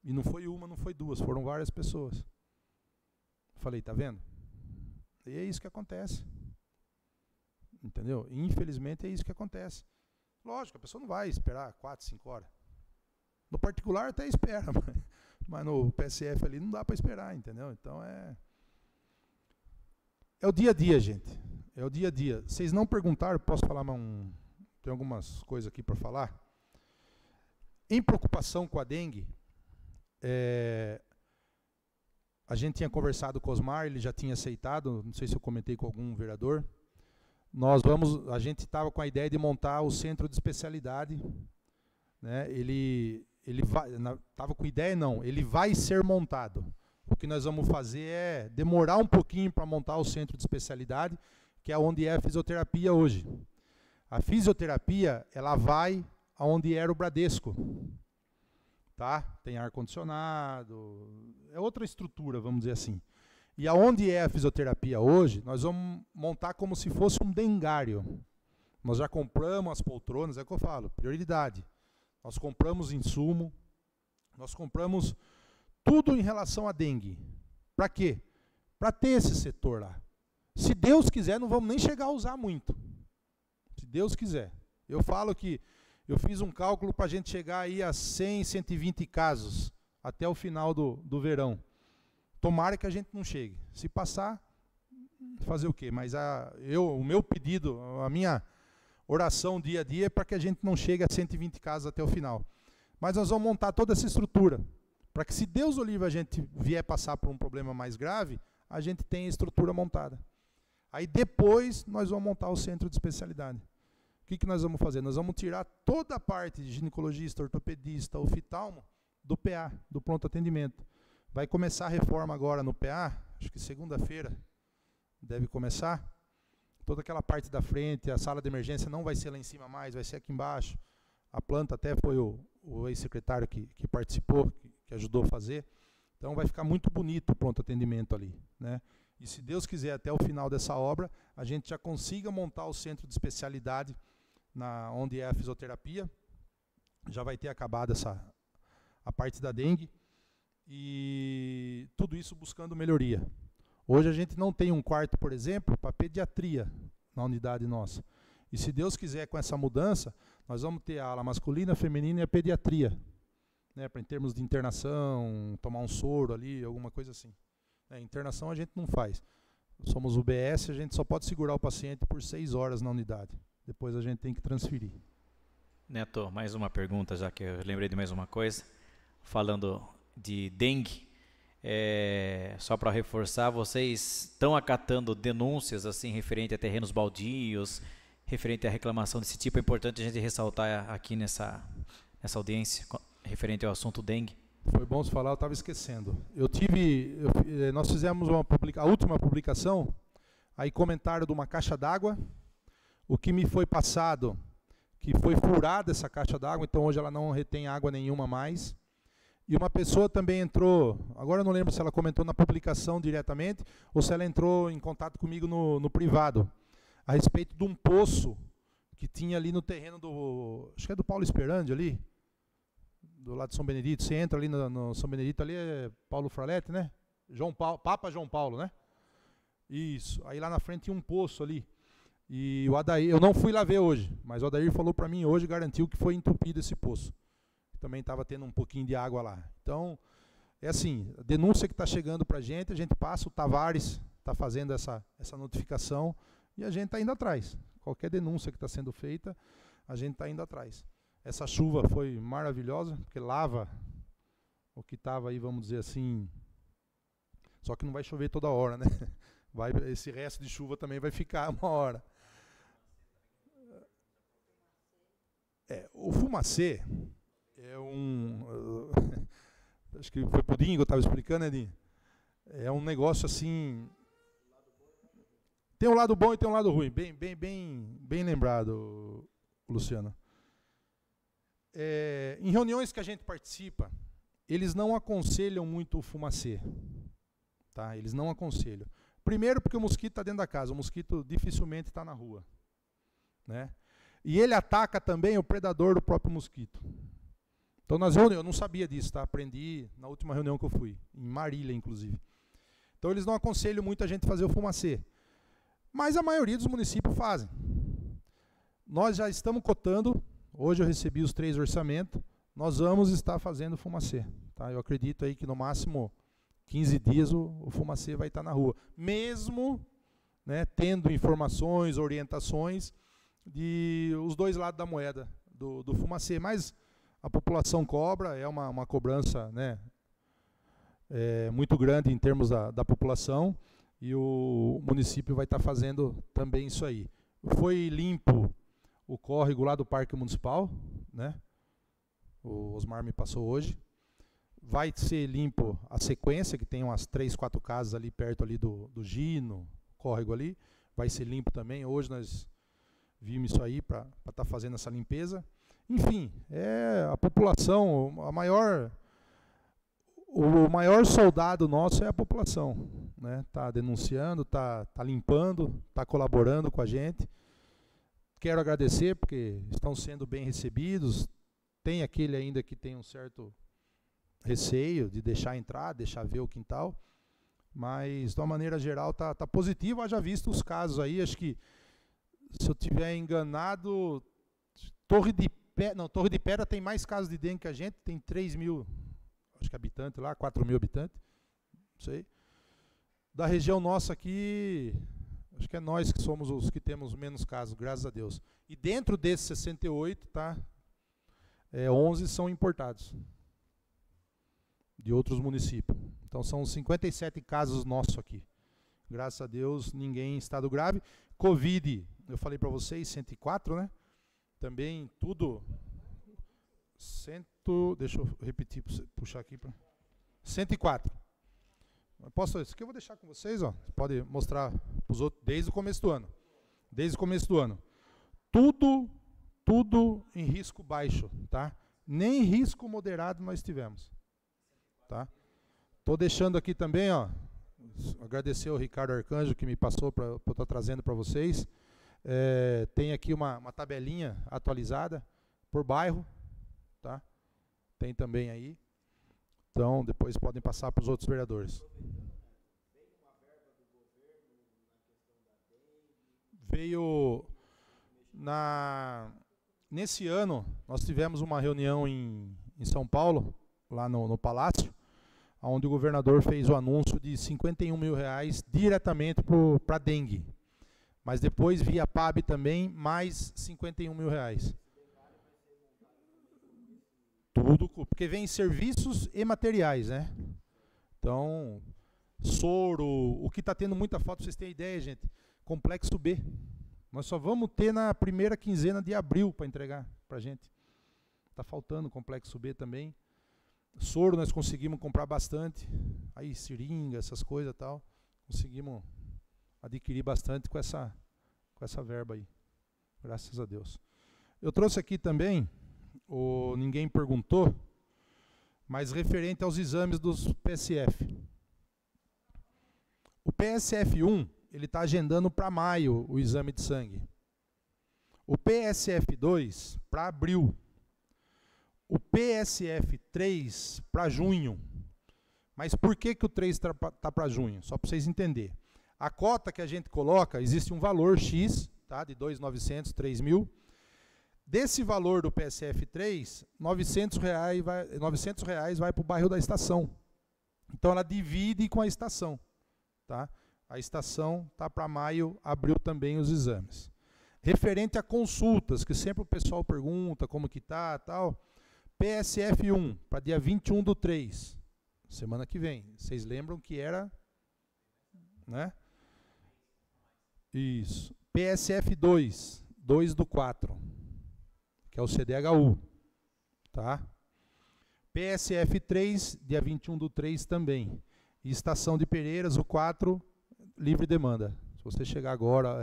E não foi uma, não foi duas, foram várias pessoas. Falei, tá vendo? E é isso que acontece. Entendeu? E, infelizmente é isso que acontece. Lógico, a pessoa não vai esperar 4, 5 horas. No particular até espera, mas no PSF ali não dá para esperar, entendeu? Então é o dia a dia, gente. É o dia a dia. Vocês não perguntaram, posso falar tem algumas coisas aqui para falar. Em preocupação com a dengue, a gente tinha conversado com o Osmar, ele já tinha aceitado, não sei se eu comentei com algum vereador. A gente estava com a ideia de montar o centro de especialidade, né? Ele estava com ideia, não, ele vai ser montado. O que nós vamos fazer é demorar um pouquinho para montar o centro de especialidade, que é onde é a fisioterapia hoje. A fisioterapia, ela vai aonde era o Bradesco. Tá? Tem ar-condicionado, é outra estrutura, vamos dizer assim. E aonde é a fisioterapia hoje, nós vamos montar como se fosse um dengário. Nós já compramos as poltronas, é o que eu falo, prioridade. Nós compramos insumo, nós compramos tudo em relação à dengue. Para quê? Para ter esse setor lá. Se Deus quiser, não vamos nem chegar a usar muito. Se Deus quiser. Eu falo que eu fiz um cálculo para a gente chegar aí a 100, 120 casos até o final do verão. Tomara que a gente não chegue. Se passar, fazer o quê? Mas o meu pedido, a minha oração dia a dia é para que a gente não chegue a 120 casos até o final. Mas nós vamos montar toda essa estrutura, para que se Deus o livre a gente vier passar por um problema mais grave, a gente tenha a estrutura montada. Aí depois nós vamos montar o centro de especialidade. O que nós vamos fazer? Nós vamos tirar toda a parte de ginecologista, ortopedista, oftalmo, do PA, do pronto atendimento. Vai começar a reforma agora no PA, acho que segunda-feira deve começar. Toda aquela parte da frente, a sala de emergência não vai ser lá em cima mais, vai ser aqui embaixo. A planta até foi o ex-secretário que participou, que ajudou a fazer. Então vai ficar muito bonito o pronto atendimento ali, né? E se Deus quiser, até o final dessa obra, a gente já consiga montar o centro de especialidade onde é a fisioterapia. Já vai ter acabado a parte da dengue. E tudo isso buscando melhoria. Hoje a gente não tem um quarto, por exemplo, para pediatria na unidade nossa. E se Deus quiser, com essa mudança, nós vamos ter a ala masculina, feminina e a pediatria, né, em termos de internação, tomar um soro ali, alguma coisa assim. Internação a gente não faz. Somos UBS, a gente só pode segurar o paciente por 6 horas na unidade. Depois a gente tem que transferir. Neto, mais uma pergunta, já que eu lembrei de mais uma coisa. Falando de dengue, só para reforçar, vocês estão acatando denúncias assim referente a terrenos baldios, referente à reclamação desse tipo? É importante a gente ressaltar aqui nessa audiência, referente ao assunto dengue. Foi bom você falar, eu estava esquecendo. Nós fizemos a última publicação, aí comentário de uma caixa d'água, o que me foi passado, que foi furada essa caixa d'água, então hoje ela não retém água nenhuma mais. E uma pessoa também entrou, agora eu não lembro se ela comentou na publicação diretamente, ou se ela entrou em contato comigo no privado, a respeito de um poço que tinha ali no terreno do, acho que é do Paulo Esperandi ali, do lado de São Benedito. Você entra ali no São Benedito, ali é Paulo Fralete, né? Papa João Paulo, né? Isso, aí lá na frente tinha um poço ali. E o Adair, eu não fui lá ver hoje, mas o Adair falou para mim hoje, garantiu que foi entupido esse poço. Também estava tendo um pouquinho de água lá. Então, é assim, a denúncia que está chegando para a gente passa, o Tavares está fazendo essa notificação e a gente está indo atrás. Qualquer denúncia que está sendo feita, a gente está indo atrás. Essa chuva foi maravilhosa, porque lava o que estava aí, vamos dizer assim, só que não vai chover toda hora, né? Esse resto de chuva também vai ficar uma hora. O fumacê é acho que foi Pudim que eu estava explicando, Edinho. É um negócio assim. Tem um lado bom e tem um lado ruim. Bem lembrado, Luciano. Em reuniões que a gente participa, eles não aconselham muito o fumacê. Tá? Eles não aconselham. Primeiro porque o mosquito está dentro da casa. O mosquito dificilmente está na rua. Né? E ele ataca também o predador do próprio mosquito. Então, nas reuniões, eu não sabia disso, tá? Aprendi na última reunião que eu fui, em Marília, inclusive. Então, eles não aconselham muito a gente fazer o fumacê. Mas a maioria dos municípios fazem. Nós já estamos cotando, hoje eu recebi os 3 orçamentos, nós vamos estar fazendo fumacê. Tá? Eu acredito aí que no máximo 15 dias o fumacê vai estar na rua. Mesmo, né, tendo informações, orientações de os dois lados da moeda do fumacê. Mas a população cobra, é uma cobrança, né, muito grande em termos da população, e o município vai estar fazendo também isso aí. Foi limpo o córrego lá do Parque Municipal, né? O Osmar me passou hoje. Vai ser limpo a sequência, que tem umas 3, 4 casas ali perto ali do Gino, córrego ali. Vai ser limpo também. Hoje nós vimos isso aí para estar fazendo essa limpeza. Enfim, a população, o maior soldado nosso é a população, né? Tá denunciando, tá limpando, tá colaborando com a gente. Quero agradecer porque estão sendo bem recebidos. Tem aquele ainda que tem um certo receio de deixar entrar, deixar ver o quintal, mas de uma maneira geral tá positivo. Haja visto os casos aí, acho que, se eu tiver enganado, Torre de Pedra tem mais casos de dengue que a gente, tem 3.000, acho que habitantes lá, 4.000 habitantes, não sei. Da região nossa aqui, acho que é nós que somos os que temos menos casos, graças a Deus. E dentro desses 68, tá, 11 são importados de outros municípios. Então são 57 casos nossos aqui. Graças a Deus, ninguém em estado grave. Covid, eu falei para vocês, 104, né? Também tudo, deixa eu repetir, puxar aqui, 104. Isso aqui eu vou deixar com vocês, ó. Você pode mostrar para os outros desde o começo do ano. Desde o começo do ano. Tudo em risco baixo, tá? Nem risco moderado nós tivemos, tá? Estou deixando aqui também, ó, agradecer ao Ricardo Arcanjo que me passou para eu estar trazendo para vocês. Tem aqui uma tabelinha atualizada por bairro, tá? Tem também aí. Então, depois podem passar para os outros vereadores. Veio nesse ano, nós tivemos uma reunião em São Paulo, lá no Palácio, onde o governador fez o anúncio de R$51 mil diretamente para dengue. Mas depois, via PAB também, mais R$51 mil. Tudo, porque vem serviços e materiais, né? Então, soro, o que está tendo muita falta, para vocês terem ideia, gente, Complexo B. Nós só vamos ter na primeira quinzena de abril para entregar para a gente. Está faltando Complexo B também. Soro nós conseguimos comprar bastante. Aí seringa, essas coisas e tal. Conseguimos adquirir bastante com essa verba aí. Graças a Deus. Eu trouxe aqui também, ninguém perguntou, mas referente aos exames dos PSF. O PSF1, ele está agendando para maio o exame de sangue. O PSF2 para abril. O PSF3 para junho. Mas por que o 3 está para junho? Só para vocês entenderem. A cota que a gente coloca, existe um valor X, tá, de 2.900, 3.000. Desse valor do PSF3, R$900 vai para o bairro da estação. Então ela divide com a estação. Tá? A estação está para maio, abril também os exames. Referente a consultas, que sempre o pessoal pergunta como que está, tal. PSF1, para dia 21/3, semana que vem. Vocês lembram que era, né? Isso. PSF2, 2/4, que é o CDHU, tá? PSF3, dia 21/3 também. E Estação de Pereiras, o 4, livre demanda. Se você chegar agora,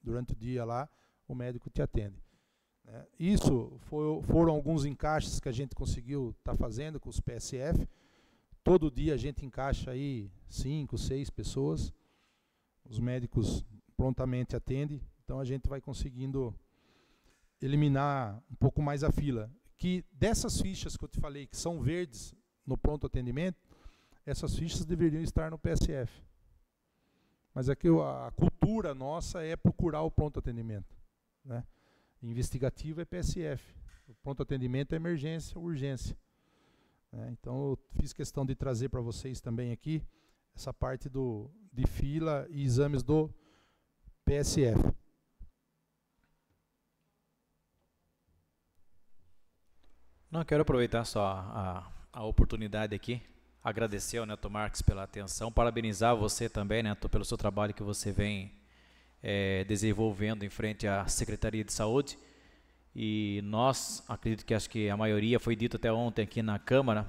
durante o dia lá, o médico te atende. Isso foram alguns encaixes que a gente conseguiu estar fazendo com os PSF. Todo dia a gente encaixa aí 5, 6 pessoas. Os médicos prontamente atendem. Então a gente vai conseguindo eliminar um pouco mais a fila. Que dessas fichas que eu te falei, que são verdes no pronto atendimento, essas fichas deveriam estar no PSF. Mas aqui a cultura nossa é procurar o pronto atendimento, né? Investigativo é PSF. O pronto atendimento é emergência, urgência. Então eu fiz questão de trazer para vocês também aqui essa parte de fila e exames do PSF. Não, quero aproveitar só a oportunidade aqui, agradecer ao Neto Marques pela atenção, parabenizar você também, Neto, pelo seu trabalho que você vem desenvolvendo em frente à Secretaria de Saúde. E nós, acredito que acho que a maioria foi dito até ontem aqui na Câmara,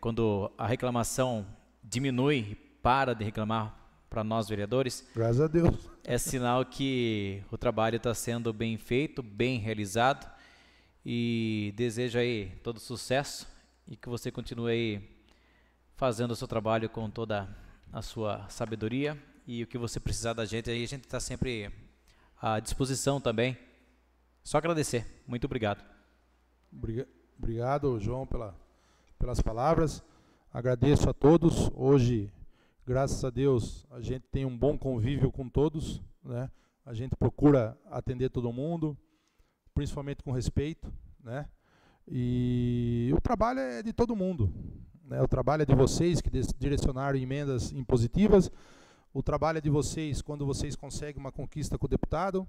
quando a reclamação diminui, para de reclamar para nós vereadores, graças a Deus, é sinal que o trabalho está sendo bem feito, bem realizado, e desejo aí todo sucesso e que você continue aí fazendo o seu trabalho com toda a sua sabedoria, e o que você precisar da gente aí, a gente está sempre à disposição também. Só agradecer. Muito obrigado. Obrigado, João, pelas palavras. Agradeço a todos. Hoje, graças a Deus, a gente tem um bom convívio com todos, né? A gente procura atender todo mundo, principalmente com respeito, né? E o trabalho é de todo mundo, né? O trabalho é de vocês que direcionaram emendas impositivas. O trabalho é de vocês quando vocês conseguem uma conquista com o deputado,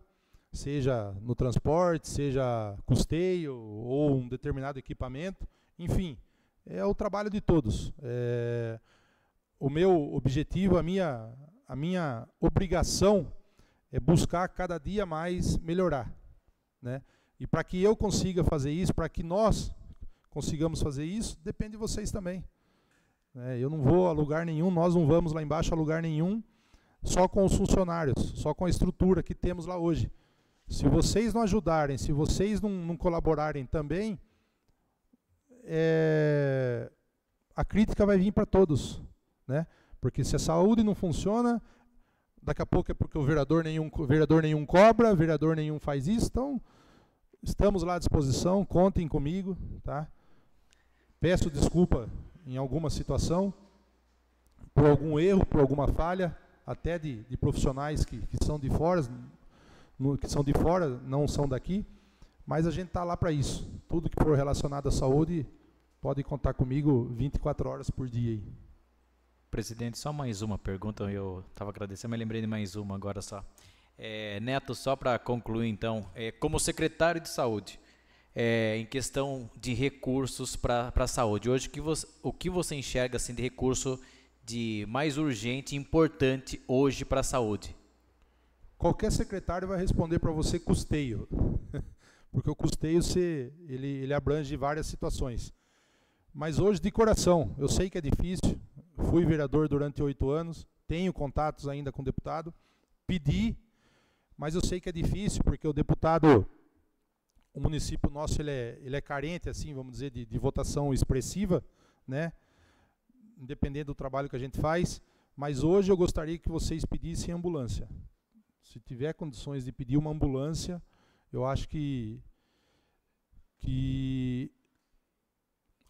seja no transporte, seja custeio ou um determinado equipamento, enfim, é o trabalho de todos. O meu objetivo, a minha obrigação é buscar cada dia mais melhorar, né? E para que eu consiga fazer isso, para que nós consigamos fazer isso, depende de vocês também. Eu não vou a lugar nenhum, nós não vamos lá embaixo a lugar nenhum, só com os funcionários, só com a estrutura que temos lá hoje. Se vocês não ajudarem, se vocês não colaborarem também, a crítica vai vir para todos, né? Porque se a saúde não funciona, daqui a pouco é porque o vereador nenhum cobra, vereador nenhum faz isso. Então, estamos lá à disposição, contem comigo, tá? Peço desculpa em alguma situação, por algum erro, por alguma falha, até de profissionais que são de fora, não são daqui, mas a gente está lá para isso. Tudo que for relacionado à saúde, pode contar comigo 24 horas por dia aí. Presidente, só mais uma pergunta, eu estava agradecendo, mas lembrei de mais uma agora só. Neto, só para concluir então, como secretário de saúde, em questão de recursos para a saúde, hoje o que você enxerga assim, de recurso de mais urgente e importante hoje para a saúde? Qualquer secretário vai responder para você custeio, porque o custeio ele abrange várias situações. Mas hoje, de coração, eu sei que é difícil, fui vereador durante 8 anos, tenho contatos ainda com o deputado, pedi, mas eu sei que é difícil, porque o deputado, o município nosso ele é carente, assim, vamos dizer, de votação expressiva, né? Independente do trabalho que a gente faz, mas hoje eu gostaria que vocês pedissem ambulância. Se tiver condições de pedir uma ambulância, eu acho que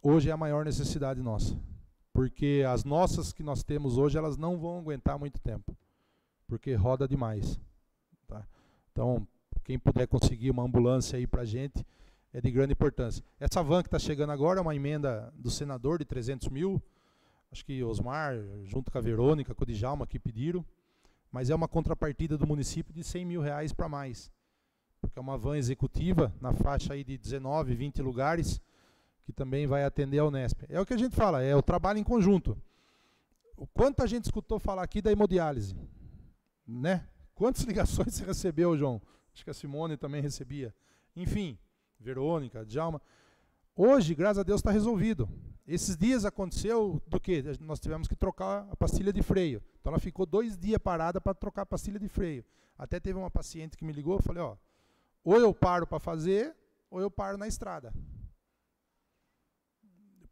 hoje é a maior necessidade nossa. Porque as nossas que nós temos hoje, elas não vão aguentar muito tempo. Porque roda demais. Tá? Então, quem puder conseguir uma ambulância aí pra gente, é de grande importância. Essa van que está chegando agora é uma emenda do senador de 300 mil. Acho que Osmar, junto com a Verônica, com o Djalma, que pediram. Mas é uma contrapartida do município de 100 mil reais para mais. Porque é uma van executiva, na faixa aí de 19, 20 lugares, que também vai atender a Unesp. É o que a gente fala, é o trabalho em conjunto. O quanto a gente escutou falar aqui da hemodiálise, né? Quantas ligações você recebeu, João? Acho que a Simone também recebia. Enfim, Verônica, Djalma. Hoje, graças a Deus, está resolvido. Esses dias aconteceu do quê? Nós tivemos que trocar a pastilha de freio. Então ela ficou 2 dias parada para trocar a pastilha de freio. Até teve uma paciente que me ligou, eu falei, ó, ou eu paro para fazer, ou eu paro na estrada.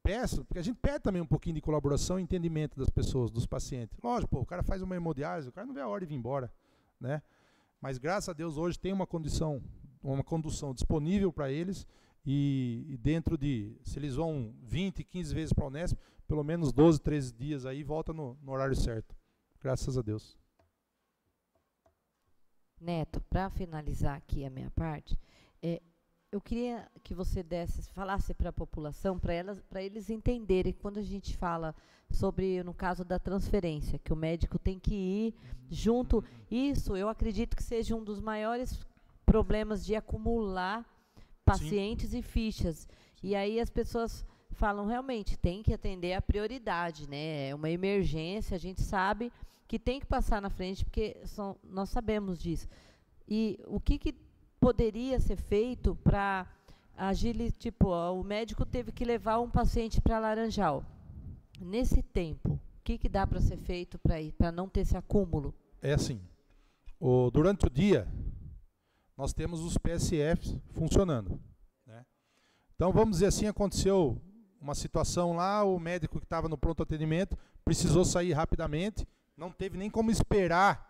Peço, porque a gente pede também um pouquinho de colaboração e entendimento das pessoas, dos pacientes. Lógico, pô, o cara faz uma hemodiálise, o cara não vê a hora de vir embora, né? Mas graças a Deus hoje tem uma condução disponível para eles e dentro de, se eles vão 20, 15 vezes para a Unesp, pelo menos 12, 13 dias aí, volta no horário certo. Graças a Deus. Neto, para finalizar aqui a minha parte, eu queria que você falasse para a população, para eles entenderem, quando a gente fala sobre, no caso da transferência, que o médico tem que ir junto. Isso, eu acredito que seja um dos maiores problemas de acumular pacientes e fichas. E aí as pessoas falam, realmente, tem que atender a prioridade, né? É uma emergência, a gente sabe que tem que passar na frente, porque nós sabemos disso. E o que poderia ser feito para agilizar, tipo, o médico teve que levar um paciente para Laranjal. Nesse tempo, o que dá para ser feito para não ter esse acúmulo? É assim, durante o dia, nós temos os PSFs funcionando, né? Então, vamos dizer assim, aconteceu uma situação lá, o médico que estava no pronto atendimento precisou sair rapidamente, não teve nem como esperar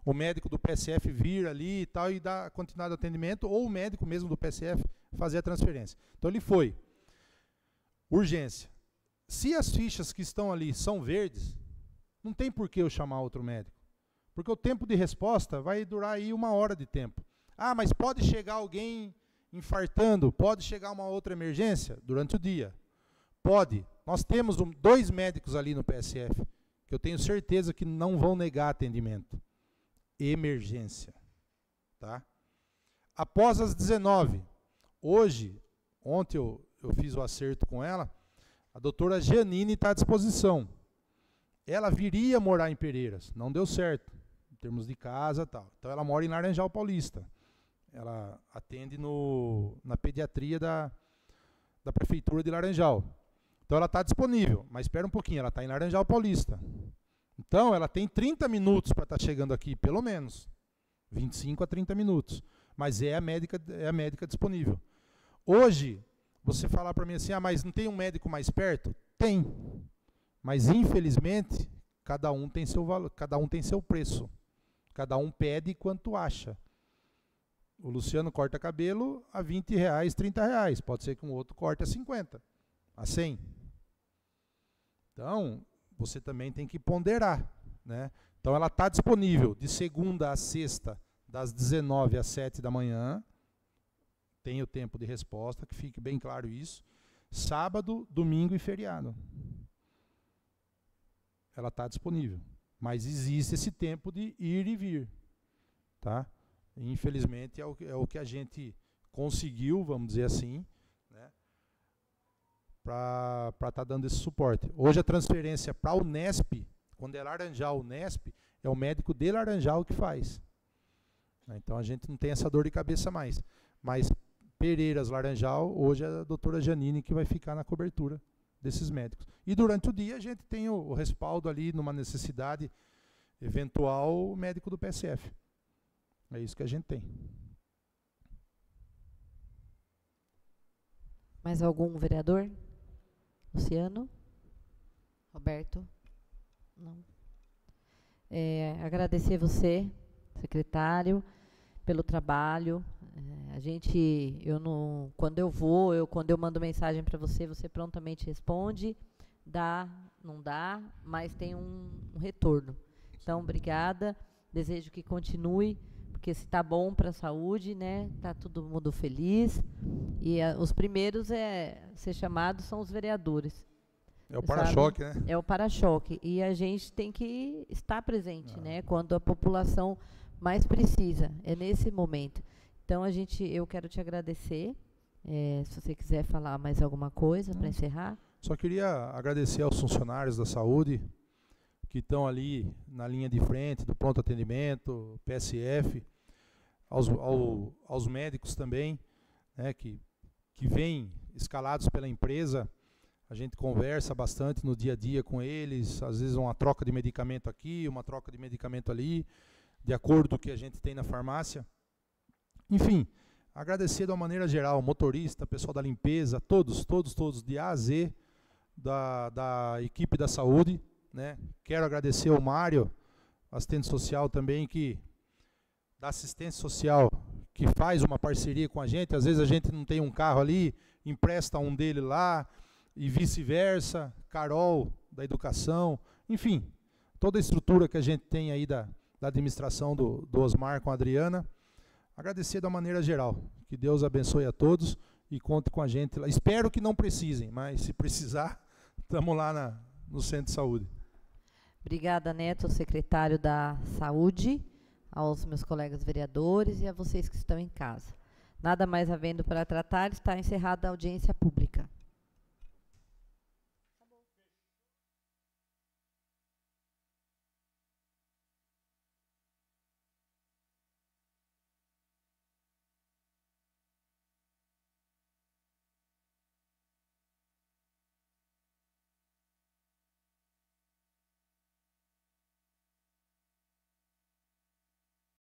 o médico do PSF vir ali e tal e dar continuidade ao atendimento, ou o médico mesmo do PSF fazer a transferência. Então ele foi. Urgência. Se as fichas que estão ali são verdes, não tem por que eu chamar outro médico. Porque o tempo de resposta vai durar aí 1 hora de tempo. Ah, mas pode chegar alguém infartando, pode chegar uma outra emergência durante o dia. Pode. Nós temos 2 médicos ali no PSF, que eu tenho certeza que não vão negar atendimento. Emergência. Tá? Após as 19, ontem eu fiz o acerto com ela, a doutora Giannini está à disposição. Ela viria morar em Pereiras, não deu certo, em termos de casa e tal. Então ela mora em Laranjal Paulista. Ela atende na pediatria da prefeitura de Laranjal. Então ela está disponível, mas espera um pouquinho, ela está em Laranjal Paulista. Então ela tem 30 minutos para estar chegando aqui, pelo menos. 25 a 30 minutos. Mas é a médica disponível. Hoje, você falar para mim assim, mas não tem um médico mais perto? Tem. Mas infelizmente, cada um tem seu valor, cada um tem seu preço. Cada um pede quanto acha. O Luciano corta cabelo a R$20, R$30. Pode ser que um outro corte a 50, a 100. Então, você também tem que ponderar, né? Então ela está disponível de segunda a sexta, das 19 às 7 da manhã. Tem o tempo de resposta, que fique bem claro isso. Sábado, domingo e feriado. Ela está disponível. Mas existe esse tempo de ir e vir. Tá? Infelizmente é o que a gente conseguiu, vamos dizer assim, né? Para estar dando esse suporte. Hoje a transferência para a Unesp, quando é Laranjal Unesp, é o médico de Laranjal que faz. Então a gente não tem essa dor de cabeça mais. Mas Pereiras, Laranjal, hoje é a doutora Giannini que vai ficar na cobertura desses médicos. E durante o dia a gente tem o respaldo ali, numa necessidade eventual, o médico do PSF. É isso que a gente tem. Mais algum vereador? Luciano? Roberto? Não. Agradecer você, secretário, pelo trabalho. Quando eu mando mensagem para você, você prontamente responde. Dá, não dá, mas tem um retorno. Então, obrigada. Desejo que continue, porque se está bom para a saúde, né, está todo mundo feliz. E os primeiros a ser chamados são os vereadores. É o para-choque, né? É o para-choque. E a gente tem que estar presente, né, quando a população mais precisa. É nesse momento. Então, eu quero te agradecer. Se você quiser falar mais alguma coisa para encerrar. Só queria agradecer aos funcionários da saúde que estão ali na linha de frente do pronto atendimento, PSF, aos médicos também, né, que vêm escalados pela empresa. A gente conversa bastante no dia a dia com eles, às vezes uma troca de medicamento aqui, uma troca de medicamento ali, de acordo com o que a gente tem na farmácia. Enfim, agradecer de uma maneira geral, motorista, pessoal da limpeza, todos, de A a Z, da equipe da saúde, né? Quero agradecer ao Mário, assistente social também, da assistência social, que faz uma parceria com a gente. Às vezes a gente não tem um carro ali, empresta um dele lá, e vice-versa. Carol, da educação, enfim, toda a estrutura que a gente tem aí da administração do Osmar com a Adriana. Agradecer de uma maneira geral. Que Deus abençoe a todos e conte com a gente lá. Espero que não precisem, mas se precisar, estamos lá no Centro de Saúde. Obrigada, Neto, secretário da Saúde, aos meus colegas vereadores e a vocês que estão em casa. Nada mais havendo para tratar, está encerrada a audiência pública.